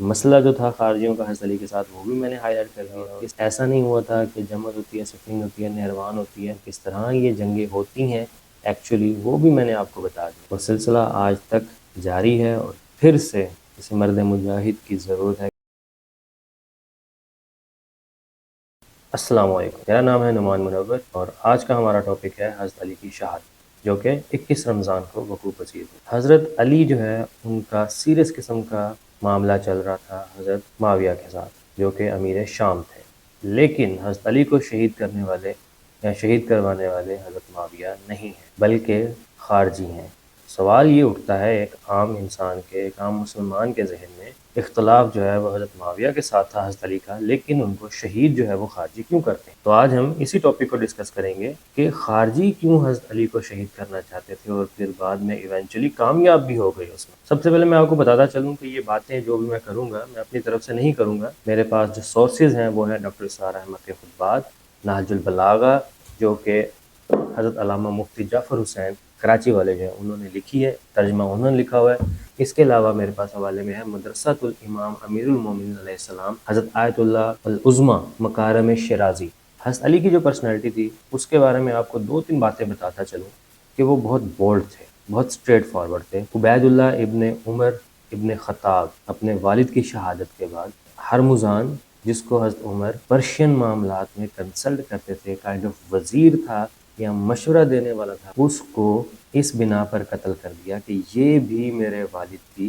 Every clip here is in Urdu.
مسئلہ جو تھا خارجیوں کا حضرت علی کے ساتھ وہ بھی میں نے ہائی لائٹ کر دیا۔ ایسا نہیں ہوا تھا کہ جمل ہوتی ہے، صفین ہوتی ہے، نہروان ہوتی ہے، کس طرح یہ جنگیں ہوتی ہیں ایکچولی وہ بھی میں نے آپ کو بتا دیا۔ وہ سلسلہ آج تک جاری ہے اور پھر سے کسی مرد مجاہد کی ضرورت ہے۔ السلام علیکم، میرا نام ہے نعمان منور اور آج کا ہمارا ٹاپک ہے حضرت علی کی شہادت، جو کہ 21 رمضان کو وقوع پذیر ہوئی۔ حضرت علی جو ہے ان کا سیریس قسم کا معاملہ چل رہا تھا حضرت معاویہ کے ساتھ، جو کہ امیر شام تھے، لیکن حضرت علی کو شہید کرنے والے یا شہید کروانے والے حضرت معاویہ نہیں ہیں بلکہ خارجی ہیں۔ سوال یہ اٹھتا ہے ایک عام انسان کے، ایک عام مسلمان کے ذہن میں، اختلاف جو ہے وہ حضرت معاویہ کے ساتھ تھا حضرت علی کا، لیکن ان کو شہید جو ہے وہ خارجی کیوں کرتے ہیں؟ تو آج ہم اسی ٹاپک کو ڈسکس کریں گے کہ خارجی کیوں حضرت علی کو شہید کرنا چاہتے تھے اور پھر بعد میں ایونچولی کامیاب بھی ہو گئے اس میں۔ سب سے پہلے میں آپ کو بتاتا چلوں کہ یہ باتیں جو بھی میں کروں گا میں اپنی طرف سے نہیں کروں گا، میرے پاس جو سورسز ہیں وہ ہیں ڈاکٹر اسرار احمد کے خطبات، نہج البلاغہ جو کہ حضرت علامہ مفتی جعفر حسین کراچی والے جو ہیں انہوں نے لکھی ہے، ترجمہ انہوں نے لکھا ہوا ہے۔ اس کے علاوہ میرے پاس حوالے میں ہے مدرسۃ الامام امیر المومنین علیہ السلام حضرت آیت اللہ العظمیٰ مکارم شیرازی۔ حضرت علی کی جو پرسنالٹی تھی اس کے بارے میں آپ کو 2-3 باتیں بتاتا چلوں کہ وہ بہت بولڈ تھے، بہت اسٹریٹ فارورڈ تھے۔ عبید اللہ ابن عمر ابن خطاب اپنے والد کی شہادت کے بعد ہرمزان، جس کو حضرت عمر پرشین معاملات میں کنسلٹ کرتے تھے، کائنڈ آف وزیر تھا یا مشورہ دینے والا تھا، اس کو اس بنا پر قتل کر دیا کہ یہ بھی میرے والد کی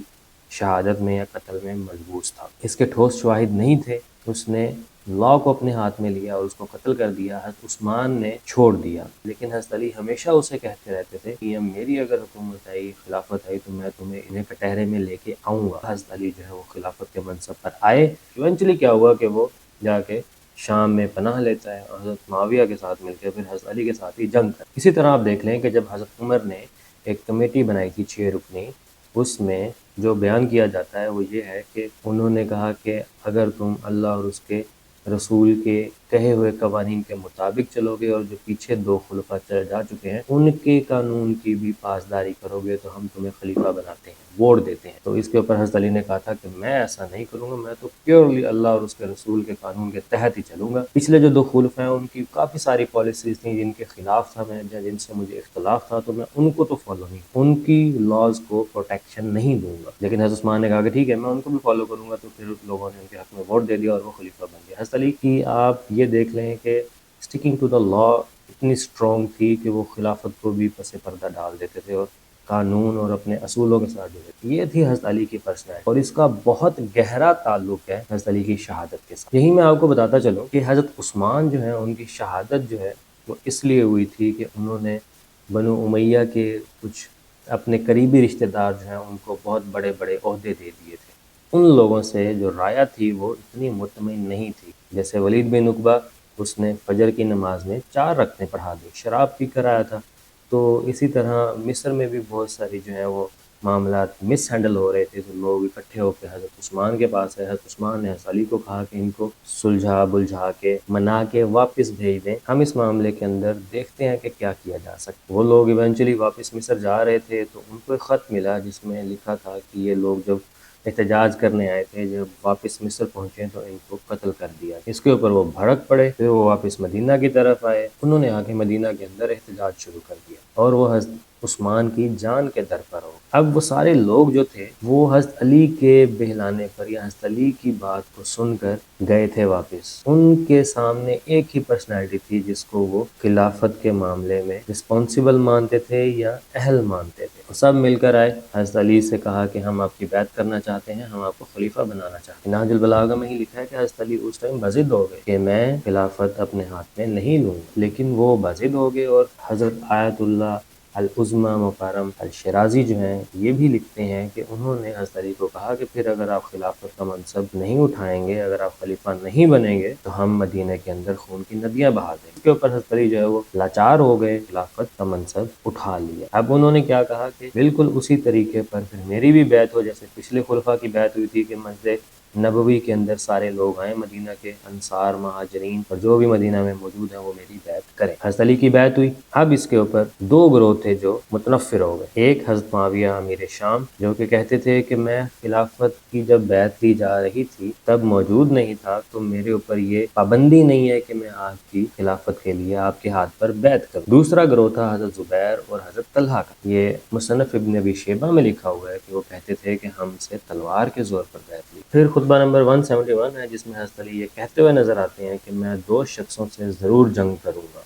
شہادت میں یا قتل میں ملبوس تھا۔ اس کے ٹھوس شواہد نہیں تھے، اس نے لا کو اپنے ہاتھ میں لیا اور اس کو قتل کر دیا۔ حضرت عثمان نے چھوڑ دیا، لیکن حضرت علی ہمیشہ اسے کہتے رہتے تھے کہ میری اگر حکومت آئی، خلافت آئی تو میں تمہیں انہیں کٹہرے میں لے کے آؤں گا۔ حضرت علی جو ہے وہ خلافت کے منصب پر آئے۔ ایونچولی کیا ہوا کہ وہ جا کے شام میں پناہ لیتا ہے اور حضرت معاویہ کے ساتھ مل کے پھر حضرت علی کے ساتھ ہی جنگ کر۔ اسی طرح آپ دیکھ لیں کہ جب حضرت عمر نے ایک کمیٹی بنائی تھی 6 رکنی، اس میں جو بیان کیا جاتا ہے وہ یہ ہے کہ انہوں نے کہا کہ اگر تم اللہ اور اس کے رسول کے کہے ہوئے قوانین کے مطابق چلو گے اور جو پیچھے 2 خلفاء چلے جا چکے ہیں ان کے قانون کی بھی پاسداری کرو گے تو ہم تمہیں خلیفہ بناتے ہیں، ووٹ دیتے ہیں۔ تو اس کے اوپر حضرت علی نے کہا تھا کہ میں ایسا نہیں کروں گا، میں تو پیورلی اللہ اور اس کے رسول کے قانون کے تحت ہی چلوں گا۔ پچھلے جو 2 خلفاء ہیں ان کی کافی ساری پالیسیز تھیں جن کے خلاف تھا میں، جن سے مجھے اختلاف تھا، تو میں ان کو تو فالو نہیں، ان کی لاز کو پروٹیکشن نہیں دوں گا۔ لیکن حضرت عثمان نے کہا کہ ٹھیک ہے میں ان کو بھی فالو کروں گا، تو پھر لوگوں نے ان کے حق میں ووٹ دے دیا اور وہ خلیفہ بن گیا۔ حضرت علی کی آپ یہ دیکھ لیں کہ اسٹکنگ ٹو دا لا اتنی اسٹرانگ تھی کہ وہ خلافت کو بھی پس پردہ ڈال دیتے تھے اور قانون اور اپنے اصولوں کے ساتھ جڑے تھے۔ یہ تھی حضرت علی کی پرسنالٹی اور اس کا بہت گہرا تعلق ہے حضرت علی کی شہادت کے ساتھ۔ یہی میں آپ کو بتاتا چلوں کہ حضرت عثمان جو ہے ان کی شہادت جو ہے وہ اس لیے ہوئی تھی کہ انہوں نے بنو امیہ کے کچھ اپنے قریبی رشتہ دار جو ہیں ان کو بہت بڑے بڑے عہدے دے دیے تھے۔ ان لوگوں سے جو رایہ تھی وہ اتنی مطمئن نہیں تھی، جیسے ولید بن عقبہ، اس نے فجر کی نماز میں 4 رکعتیں پڑھا دی، شراب پی کر آیا تھا۔ تو اسی طرح مصر میں بھی بہت ساری جو ہیں وہ معاملات مس ہینڈل ہو رہے تھے، تو لوگ اکٹھے ہو کے حضرت عثمان کے پاس ہے۔ حضرت عثمان نے حضرت علی کو کہا کہ ان کو سلجھا بلجھا کے منا کے واپس بھیج دیں، ہم اس معاملے کے اندر دیکھتے ہیں کہ کیا کیا جا سکتا۔ وہ لوگ ایونچولی واپس مصر جا رہے تھے تو ان کو ایک خط ملا جس میں لکھا تھا کہ یہ لوگ جب احتجاج کرنے آئے تھے، جب واپس مصر پہنچے تو ان کو قتل کر دیا۔ اس کے اوپر وہ بھڑک پڑے، پھر وہ واپس مدینہ کی طرف آئے، انہوں نے آ کے مدینہ کے اندر احتجاج شروع کر دیا اور وہ حضرت عثمان کی جان کے در پر ہو۔ اب وہ سارے لوگ جو تھے وہ حضرت علی کے بہلانے پر یا حضرت علی کی بات کو سن کر گئے تھے واپس۔ ان کے سامنے ایک ہی پرسنالٹی تھی جس کو وہ خلافت کے معاملے میں رسپانسیبل مانتے تھے یا اہل مانتے تھے۔ وہ سب مل کر آئے، حضرت علی سے کہا کہ ہم آپ کی بیعت کرنا چاہتے ہیں، ہم آپ کو خلیفہ بنانا چاہتے ہیں۔ نہج البلاغہ میں ہی لکھا ہے کہ حضرت علی اس ٹائم بضد ہو گئے کہ میں خلافت اپنے ہاتھ میں نہیں لوں گا، لیکن وہ بضد ہو گئے۔ اور حضرت آیت اللہ العظمیٰ مکارم الشیرازی جو ہیں یہ بھی لکھتے ہیں کہ انہوں نے حضرت علی کو کہا کہ پھر اگر آپ خلافت کا منصب نہیں اٹھائیں گے، اگر آپ خلیفہ نہیں بنیں گے تو ہم مدینہ کے اندر خون کی ندیاں بہا دیں گے۔ اس کے اوپر حضرت علی جو ہے وہ لاچار ہو گئے، خلافت کا منصب اٹھا لیا۔ اب انہوں نے کیا کہا کہ بالکل اسی طریقے پر پھر میری بھی بیعت ہو، جیسے پچھلے خلفاء کی بیعت ہوئی تھی کہ مسجد نبوی کے اندر سارے لوگ آئیں، مدینہ کے انصار، مہاجرین اور جو بھی مدینہ میں موجود ہیں وہ میری بیعت کریں۔ حضرت علی کی بیعت ہوئی۔ اب اس کے اوپر دو گروہ تھے جو متنفر ہو گئے۔ ایک حضرت معاویہ امیر شام جو کہ کہتے تھے کہ میں خلافت کی جب بیعت دی جا رہی تھی تب موجود نہیں تھا، تو میرے اوپر یہ پابندی نہیں ہے کہ میں آپ کی خلافت کے لیے آپ کے ہاتھ پر بیعت کروں۔ دوسرا گروہ تھا حضرت زبیر اور حضرت طلحہ کا۔ یہ مصنف ابن ابی شیبہ میں لکھا ہوا ہے کہ وہ کہتے تھے کہ ہم سے تلوار کے زور پر بیعت لی۔ پھر خطبہ نمبر 171 ہے جس میں حضرت علی یہ کہتے ہوئے نظر آتے ہیں کہ میں دو شخصوں سے ضرور جنگ کروں گا،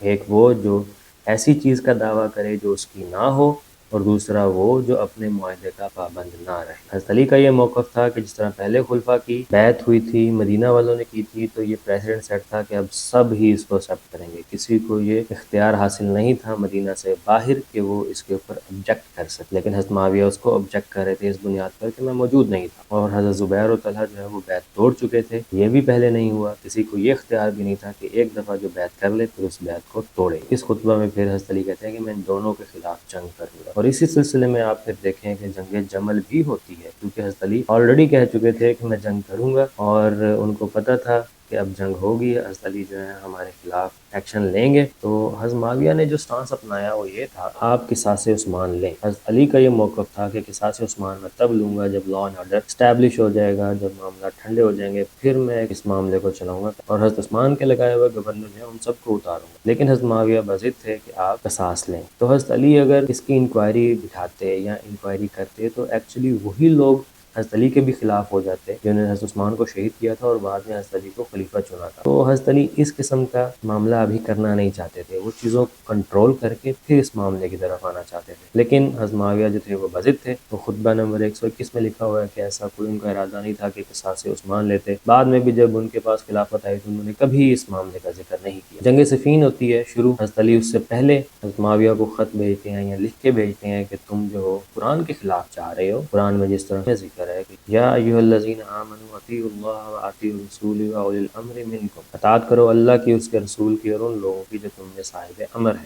ایک وہ جو ایسی چیز کا دعویٰ کرے جو اس کی نہ ہو، اور دوسرا وہ جو اپنے معاہدے کا پابند نہ رہے۔ حضرت علی کا یہ موقف تھا کہ جس طرح پہلے خلفاء کی بیعت ہوئی تھی، مدینہ والوں نے کی تھی، تو یہ پریسیڈنٹ سیٹ تھا کہ اب سب ہی اس کو ایکسیپٹ کریں گے، کسی کو یہ اختیار حاصل نہیں تھا مدینہ سے باہر کہ وہ اس کے اوپر آبجیکٹ کر سکے، لیکن حضرت معاویہ اس کو آبجیکٹ کر رہے تھے اس بنیاد پر کہ میں موجود نہیں تھا، اور حضرت زبیر اور طلحہ جو ہے وہ بیعت توڑ چکے تھے، یہ بھی پہلے نہیں ہوا، کسی کو یہ اختیار بھی نہیں تھا کہ ایک دفعہ جو بیعت کر لے پھر اس بیعت کو توڑے۔ اس خطبہ میں پھر حضرت علی کہتے ہیں کہ میں ان دونوں کے خلاف جنگ کروں گا، اور اسی سلسلے میں آپ پھر دیکھیں کہ جنگ جمل بھی ہوتی ہے، کیونکہ حضرت علی آلریڈی کہہ چکے تھے کہ میں جنگ کروں گا، اور ان کو پتہ تھا کہ اب جنگ ہوگی، حضرت علی جو ہے ہمارے خلاف ایکشن لیں گے۔ تو حضرت معاویہ نے جو سٹانس اپنایا وہ یہ تھا، آپ قصاص عثمان لیں۔ حضرت علی کا یہ موقف تھا کہ قصاص عثمان میں تب لوں گا جب لا اینڈ آرڈر اسٹیبلش ہو جائے گا، جب معاملات ٹھنڈے ہو جائیں گے، پھر میں اس معاملے کو چلاؤں گا، اور حضرت عثمان کے لگائے ہوئے گورنر جو ہیں ان سب کو اتاروں گا۔ لیکن حضرت معاویہ بضد تھے کہ آپ قصاص لیں، تو حضرت علی اگر اس کی انکوائری بٹھاتے یا انکوائری کرتے تو ایکچولی وہی لوگ حضرت علی کے بھی خلاف ہو جاتے جنہوں نے حضرت عثمان کو شہید کیا تھا اور بعد میں حضرت علی کو خلیفہ چنا تھا۔ تو حضرت علی اس قسم کا معاملہ ابھی کرنا نہیں چاہتے تھے، وہ چیزوں کو کنٹرول کر کے پھر اس معاملے کی طرف آنا چاہتے تھے، لیکن حضرت معاویہ جو تھے وہ بضد تھے۔ تو خطبہ نمبر 121 میں لکھا ہوا ہے کہ ایسا کوئی ان کا ارادہ نہیں تھا کہ قصاص عثمان لیتے۔ بعد میں بھی جب ان کے پاس خلافت آئی تو انہوں نے کبھی اس معاملے کا ذکر نہیں کیا۔ جنگ صفین ہوتی ہے شروع، حضرت علی اس سے پہلے حضرت معاویہ کو خط بھیجتے ہیں یا لکھ کے بھیجتے ہیں کہ تم جو ہو قرآن کے خلاف جا رہے ہو۔ قرآن میں جس طرح ذکر ہے کہ یا ایھا الذین آمنوا اطیعوا اللہ واطیعوا الرسول واولی الامر منکم، اطاعت کرو اللہ کی، اس کے رسول کی، اور ان لوگوں کی جو تم میں صاحب امر ہے،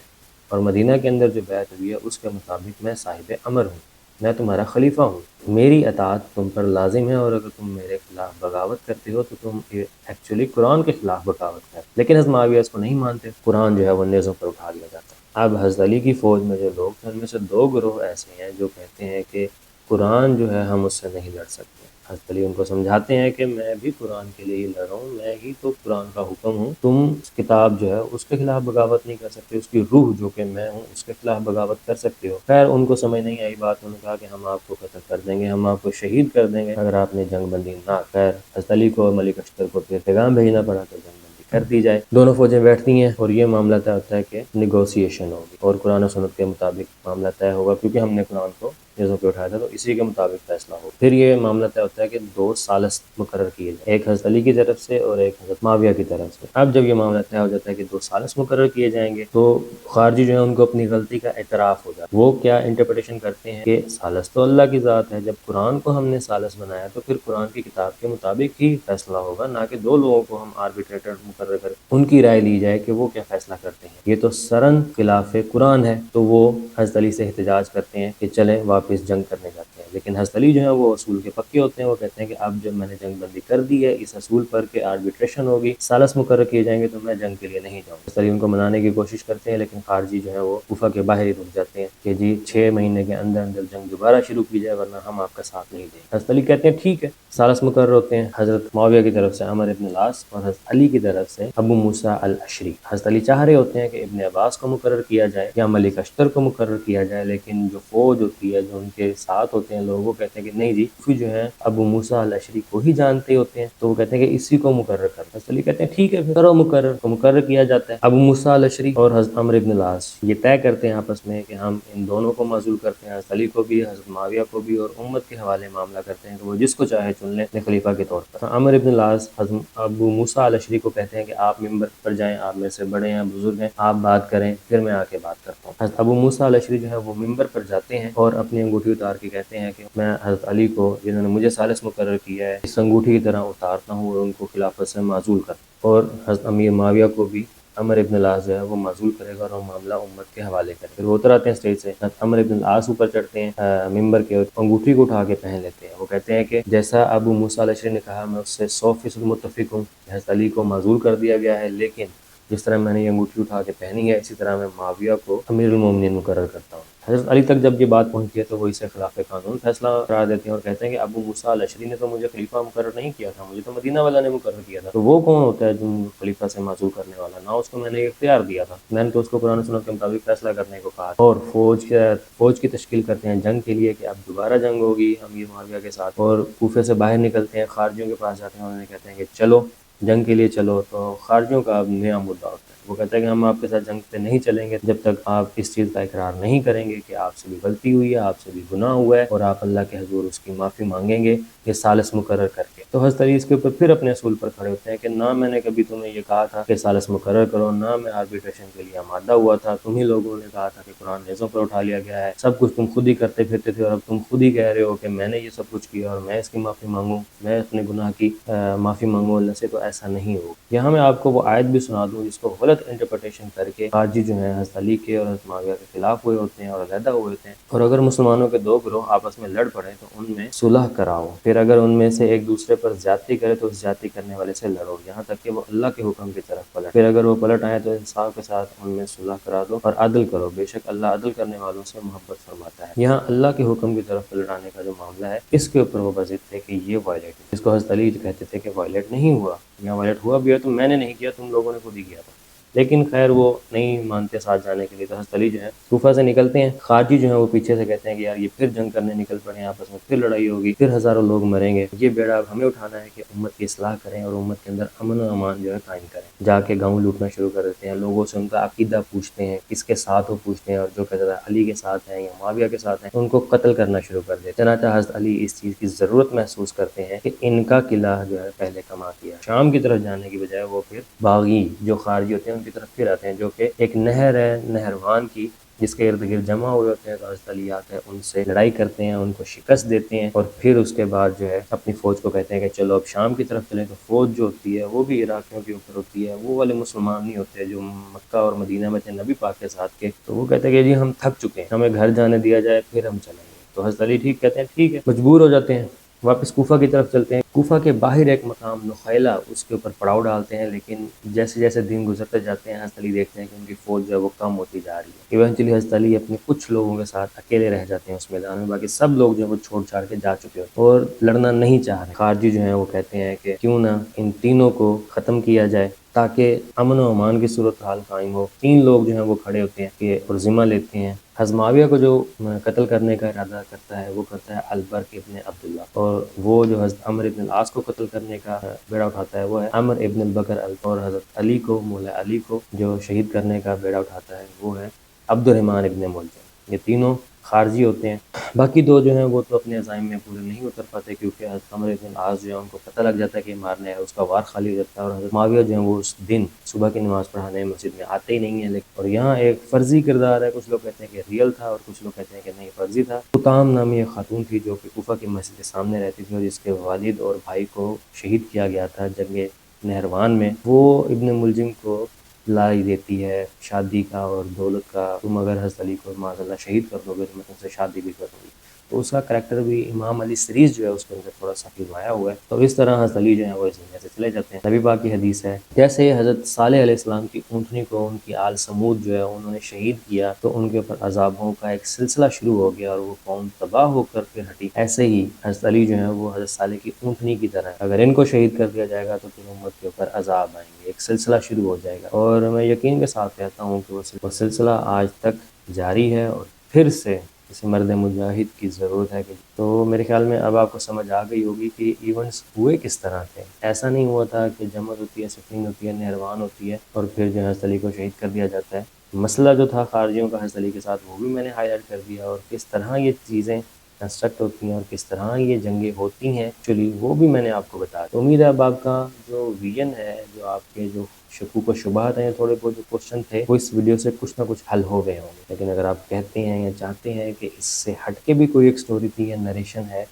اور مدینہ کے اندر جو بیعت ہوئی ہے اس کے مطابق میں صاحب امر ہوں، میں تمہارا خلیفہ ہوں، میری اطاعت تم پر لازم ہے، اور اگر تم میرے خلاف بغاوت کرتے ہو تو تم ایکچولی قرآن کے خلاف بغاوت کرتے۔ لیکن حضرت معاویہ اس کو نہیں مانتے، قرآن جو ہے وہ نیزوں پر اٹھا لیا جاتا ہے۔ اب حضرت علی کی فوج میں جو لوگ تھے ان میں سے دو گروہ ایسے ہیں جو کہتے ہیں کہ قرآن جو ہے ہم اس سے نہیں لڑ سکتے۔ حضرت علی ان کو سمجھاتے ہیں کہ میں بھی قرآن کے لیے ہی لڑ رہا ہوں، میں ہی تو قرآن کا حکم ہوں، تم اس کتاب جو ہے اس کے خلاف بغاوت نہیں کر سکتے، اس کی روح جو کہ میں ہوں اس کے خلاف بغاوت کر سکتے ہو۔ خیر ان کو سمجھ نہیں آئی بات، انہوں نے کہا کہ ہم آپ کو قتل کر دیں گے، ہم آپ کو شہید کر دیں گے اگر آپ نے جنگ بندی نہ۔ خیر حضرت علی کو اور ملک اشتر کو پھر پیغام بھیجنا پڑا کہ جنگ کر دی جائے۔ دونوں فوجیں بیٹھتی ہیں اور یہ معاملہ طے ہوتا ہے کہ نیگوسیشن ہوگی اور قرآن و سنت کے مطابق معاملہ طے ہوگا، کیونکہ ہم نے قرآن کو نیزوں پہ اٹھایا تھا تو اسی کے مطابق فیصلہ ہو۔ پھر یہ معاملہ طے ہوتا ہے کہ دو ثالث مقرر کیے جائیں، ایک حضرت علی کی طرف سے اور ایک حضرت معاویہ کی طرف سے۔ اب جب یہ معاملہ طے ہو جاتا ہے کہ دو ثالث مقرر کیے جائیں گے تو خارجی جو ہیں ان کو اپنی غلطی کا اعتراف ہو جاتا ہے۔ وہ کیا انٹرپریٹیشن کرتے ہیں کہ ثالث تو اللہ کی ذات ہے، جب قرآن کو ہم نے ثالث بنایا تو پھر قرآن کی کتاب کے مطابق ہی فیصلہ ہوگا، نہ کہ دو لوگوں کو ہم آربیٹریٹر مقرر کر ان کی رائے لی جائے کہ وہ کیا فیصلہ کرتے ہیں، یہ تو سرن خلاف قرآن ہے۔ تو وہ حضرت علی سے احتجاج کرتے ہیں کہ چلیں واپس جنگ کرنے جاتے ہیں، لیکن حضرت علی جو ہیں وہ اصول کے پکے ہوتے ہیں، وہ کہتے ہیں کہ اب جب میں نے جنگ بندی کر دی ہے اس اصول پر کہ آربیٹریشن ہوگی، ثالث مقرر کیے جائیں گے، تو میں جنگ کے لیے نہیں جاؤں۔ حضرت علی ان کو منانے کی کوشش کرتے ہیں لیکن خارجی جو ہے وہ کوفہ کے باہر ہی رک جاتے ہیں کہ جی 6 مہینے کے اندر اندر جنگ دوبارہ شروع کی جائے ورنہ ہم آپ کا ساتھ نہیں دیں گے۔ حضرت علی کہتے ہیں ٹھیک ہے، ثالث مقرر ہوتے ہیں حضرت معاویہ کی طرف سے عمر ابن العاص اور حضرت علی کی طرف سے ابو موسیٰ الاشعری۔ حضرت علی چاہ رہے ہوتے ہیں کہ ابن عباس کو مقرر کیا جائے یا ملک اشتر کو مقرر کیا جائے، لیکن جو فوج ہوتی ہے جو ان کے ساتھ ہوتے ہیں لوگ وہ کہتے ہیں کہ نہیں جی، کوفی جو ہیں ابو موسیٰ الاشعری کو ہی جانتے ہوتے ہیں، تو وہ کہتے ہیں کہ اسی کو مقرر کر۔ حضرت علی کہتے ہیں ٹھیک ہے پھر کرو مقرر، تو مقرر کیا جاتا ہے۔ ابو موسیٰ الاشعری اور حضرت عمر ابن العاص یہ طے کرتے ہیں آپس میں کہ ہم ان دونوں کو معزول کرتے ہیں، حضرت علی کو بھی، حضرت معاویہ کو بھی، اور امت کے حوالے معاملہ کرتے ہیں کہ وہ جس کو چاہے چن لیں اپنے خلیفہ کے طور پر۔ عمر ابن العاص حضرت ابو موسیٰ الاشعری کو کہتے ہیں کہ آپ ممبر پر جائیں، آپ میں سے بڑے ہیں، بزرگ ہیں، آپ بات کریں پھر میں آ کے بات کرتا ہوں۔ حضرت ابو موسیٰ الاشعری جو ہے وہ ممبر پر جاتے ہیں اور اپنی انگوٹھی اتار کے کہتے ہیں کہ میں حضرت علی کو جنہوں نے مجھے ثالث مقرر کیا ہے اس انگوٹھی کی طرح اتارتا ہوں اور ان کو خلافت سے معزول کرتا ہوں، اور حضرت امیر معاویہ کو بھی عمر ابن العاص جو ہے وہ معزول کرے گا اور وہ معاملہ امت کے حوالے کرے گا۔ پھر وہ اتر آتے ہیں اسٹیج سے، عمر ابن العاص اوپر چڑھتے ہیں ممبر کے، انگوٹھی کو اٹھا کے پہن لیتے ہیں۔ وہ کہتے ہیں کہ جیسا ابو موسیٰ الاشعری نے کہا میں اس سے 100% متفق ہوں، حضرت علی کو معزول کر دیا گیا ہے، لیکن جس طرح میں نے یہ انگوٹھی اٹھا کے پہنی ہے اسی طرح میں معاویہ کو امیر المومنین مقرر کرتا ہوں۔ حضرت علی تک جب یہ بات پہنچتی ہے تو وہ اسے خلاف قانون فیصلہ قرار دیتے ہیں اور کہتے ہیں کہ ابو موسیٰ الاشعری نے تو مجھے خلیفہ مقرر نہیں کیا تھا، مجھے تو مدینہ والا نے مقرر کیا تھا، تو وہ کون ہوتا ہے جو خلیفہ سے معزول کرنے والا؟ نہ اس کو میں نے اختیار دیا تھا، میں نے تو اس کو قرآن و سنت کے مطابق فیصلہ کرنے کو کہا۔ اور فوج کی تشکیل کرتے ہیں جنگ کے لیے کہ اب دوبارہ جنگ ہوگی امیر معاویہ کے ساتھ، اور کوفے سے باہر نکلتے ہیں، خارجیوں کے پاس جاتے ہیں اور انہیں کہتے ہیں کہ چلو جنگ کے لیے چلو۔ تو خارجیوں کا اب نیا مدعا ہوتا ہے، وہ کہتے ہیں کہ ہم آپ کے ساتھ جنگ پہ نہیں چلیں گے جب تک آپ اس چیز کا اقرار نہیں کریں گے کہ آپ سے بھی غلطی ہوئی ہے، آپ سے بھی گناہ ہوا ہے، اور آپ اللہ کے حضور اس کی معافی مانگیں گے یہ ثالث مقرر کر کے۔ تو حضرت علی اس کے اوپر پھر اپنے اصول پر کھڑے ہوتے ہیں کہ نہ میں نے کبھی تمہیں یہ کہا تھا کہ ثالث مقرر کرو، نہ میں آربیٹریشن کے لیے آمادہ ہوا تھا، تم ہی لوگوں نے کہا تھا کہ قرآن نیزوں پر اٹھا لیا گیا ہے، سب کچھ تم خود ہی کرتے پھرتے تھے، اور اب تم خود ہی کہہ رہے ہو کہ میں نے یہ سب کچھ کیا اور میں اس کی معافی مانگوں، میں اپنے گناہ کی معافی مانگوں اللہ سے، تو ایسا نہیں ہو۔ یہاں میں آپ کو وہ آیت بھی سنا دوں جس کو غلط انٹرپریٹیشن کر کے خارجی جو ہیں حضرت علی کے اور حضرت معاویہ کے خلاف ہوئے ہوتے ہیں اور علیحدہ ہوئے ہوتے ہیں، اور اگر مسلمانوں کے دو گروہ آپس میں لڑ پڑے تو ان میں صلح کراؤ، پھر اگر ان میں سے ایک دوسرے پر زیادتی کرے تو اس زیادتی کرنے والے سے لڑو یہاں تک کہ وہ اللہ کے حکم کی طرف پلٹ، پھر اگر وہ پلٹ آئے تو انصاف کے ساتھ ان میں صلح کرا دو اور عدل کرو، بے شک اللہ عدل کرنے والوں سے محبت فرماتا ہے۔ یہاں اللہ کے حکم کی طرف پلٹانے کا جو معاملہ ہے اس کے اوپر وہ بضد تھے کہ یہ وائلیٹ ہے، جس کو حضرت علی کہتے تھے کہ وائلیٹ نہیں ہوا، یہاں وائلیٹ ہوا بھی ہے تو میں نے نہیں کیا، تم لوگوں نے خود ہی کیا تھا، لیکن خیر وہ نہیں مانتے ساتھ جانے کے لیے۔ تو حضرت علی جو ہے کوفہ سے نکلتے ہیں، خارجی جو ہیں وہ پیچھے سے کہتے ہیں کہ یار یہ پھر جنگ کرنے نکل پڑے ہیں، آپس میں پھر لڑائی ہوگی، پھر ہزاروں لوگ مریں گے، یہ بیڑا اب ہمیں اٹھانا ہے کہ امت کی اصلاح کریں اور امت کے اندر امن و امان جو ہے قائم کریں۔ جا کے گاؤں لوٹنا شروع کر دیتے ہیں، لوگوں سے ان کا عقیدہ پوچھتے ہیں، کس کے ساتھ وہ پوچھتے ہیں، اور جو کہتا ہے علی کے ساتھ ہیں یا معاویہ کے ساتھ ہیں ان کو قتل کرنا شروع کر دیتے ہیں۔ چنانچہ حضرت علی اس چیز کی ضرورت محسوس کرتے ہیں کہ ان کا قلعہ جو ہے پہلے کما کیا، شام کی طرف جانے کی بجائے وہ پھر باغی جو خارجی ہوتے ہیں ان کی طرف پھر آتے ہیں، جو کہ ایک نہر ہے نہروان کی جس کے ارد گرد جمع ہوئے ہوتے ہیں۔ تو حضرت علی آتے ہیں، ان سے لڑائی کرتے ہیں، ان کو شکست دیتے ہیں، اور پھر اس کے بعد جو ہے اپنی فوج کو کہتے ہیں کہ چلو اب شام کی طرف چلیں۔ تو فوج جو ہوتی ہے وہ بھی عراقیوں کے اوپر ہوتی ہے، وہ والے مسلمان نہیں ہوتے جو مکہ اور مدینہ میں تھے نبی پاک کے ساتھ کے، تو وہ کہتے ہیں کہ جی ہم تھک چکے ہیں، ہمیں گھر جانے دیا جائے پھر ہم چلیں گے۔ تو حضرت علی ٹھیک کہتے ہیں، ٹھیک ہے، مجبور ہو جاتے ہیں، واپس کوفہ کی طرف چلتے ہیں۔ کوفہ کے باہر ایک مقام نخیلہ اس کے اوپر پڑاؤ ڈالتے ہیں، لیکن جیسے جیسے دن گزرتے جاتے ہیں حضرت علی دیکھتے ہیں کہ ان کی فوج جو ہے وہ کم ہوتی جا رہی ہے۔ ایونچولی حضرت علی اپنے کچھ لوگوں کے ساتھ اکیلے رہ جاتے ہیں اس میدان میں، باقی سب لوگ جو ہے وہ چھوڑ چھاڑ کے جا چکے ہوتے ہیں اور لڑنا نہیں چاہ رہے۔ خارجی جو ہیں وہ کہتے ہیں کہ کیوں نہ ان تینوں کو ختم کیا جائے تاکہ امن و امان کی صورتحال قائم ہو۔ تین لوگ جو ہیں وہ کھڑے ہوتے ہیں کہ اور ذمہ لیتے ہیں۔ حضرت معاویہ کو جو قتل کرنے کا ارادہ کرتا ہے وہ کرتا ہے البرق ابن عبداللہ، اور وہ جو حضرت عمر ابن العاص کو قتل کرنے کا بیڑا اٹھاتا ہے وہ ہے عمر ابن البکر، اور حضرت علی کو مولا علی کو جو شہید کرنے کا بیڑا اٹھاتا ہے وہ ہے عبد الرحمن ابن ملجم۔ یہ تینوں خارجی ہوتے ہیں، باقی دو جو ہیں وہ تو اپنے عزائم میں پورے نہیں اتر پاتے کیونکہ حضرت عمر ابن العاص جو ہے ان کو پتہ لگ جاتا ہے کہ مارنا ہے، اس کا وار خالی ہو جاتا ہے، اور حضرت معاویہ جو ہیں وہ اس دن صبح کی نماز پڑھانے مسجد میں آتے ہی نہیں ہیں۔ اور یہاں ایک فرضی کردار ہے، کچھ لوگ کہتے ہیں کہ ریئل تھا اور کچھ لوگ کہتے ہیں کہ نہیں فرضی تھا۔ حطام نامی ایک خاتون تھی جو کہ کوفہ کی مسجد کے سامنے رہتی تھی اور جس کے والد اور بھائی کو شہید کیا گیا تھا جنگ نہروان میں، وہ ابن ملجم کو لائی دیتی ہے شادی کا اور دولت کا، تم اگر حضرت علی کو معاذ اللہ شہید کر دو گے تو میں تم سے شادی بھی کر دوں گی۔ تو اس کا کریکٹر بھی امام علی سیریز جو ہے اس کے اندر تھوڑا سا فلمایا ہوا ہے۔ تو اس طرح حضرت علی جو ہیں وہ اس دنیا سے چلے جاتے ہیں۔ نبی پاک کی حدیث ہے جیسے حضرت صالح علیہ السلام کی اونٹنی کو ان کی آل سمود جو ہے انہوں نے شہید کیا تو ان کے اوپر عذابوں کا ایک سلسلہ شروع ہو گیا اور وہ قوم تباہ ہو کر پھر ہٹی، ایسے ہی حضرت علی جو ہیں وہ حضرت صالح کی اونٹنی کی طرح اگر ان کو شہید کر دیا جائے گا تو پھر امت کے اوپر عذاب آئیں گے، ایک سلسلہ شروع ہو جائے گا، اور میں یقین کے ساتھ کہتا ہوں کہ وہ سلسلہ آج تک جاری ہے اور پھر سے کسی مرد مجاہد کی ضرورت ہے۔ تو میرے خیال میں اب آپ کو سمجھ آ گئی ہوگی کہ ایونٹس ہوئے کس طرح تھے۔ ایسا نہیں ہوا تھا کہ جمع ہوتی ہے، سفین ہوتی ہے، نہروان ہوتی ہے اور پھر جو ہے حضرت علی کو شہید کر دیا جاتا ہے۔ مسئلہ جو تھا خارجیوں کا حضرت علی کے ساتھ وہ بھی میں نے ہائی لائٹ کر دیا، اور کس طرح یہ چیزیں کنسٹرکٹ ہوتی ہیں اور کس طرح یہ جنگیں ہوتی ہیں ایکچولی وہ بھی میں نے آپ کو بتایا۔ تو امید ہے اب آپ کا جو ویژن ہے، جو آپ کے جو شکوک و شبہات ہیں، تھوڑے بہت جو کوشچن تھے وہ اس ویڈیو سے کچھ نہ کچھ حل ہو گئے ہوں گے۔ لیکن اگر آپ کہتے ہیں یا چاہتے ہیں کہ اس سے ہٹ کے بھی کوئی ایک سٹوری تھی یا نریشن ہے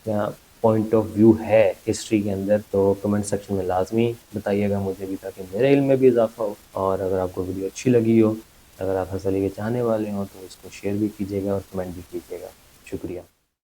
یا پوائنٹ آف ویو ہے ہسٹری کے اندر، تو کمنٹ سیکشن میں لازمی بتائیے گا مجھے بھی، تاکہ میرے علم میں بھی اضافہ ہو۔ اور اگر آپ کو ویڈیو اچھی لگی ہو، اگر آپ حضرت علی کے چاہنے والے ہوں، تو اس کو شیئر بھی کیجیے گا اور کمنٹ بھی کیجیے گا۔ شکریہ۔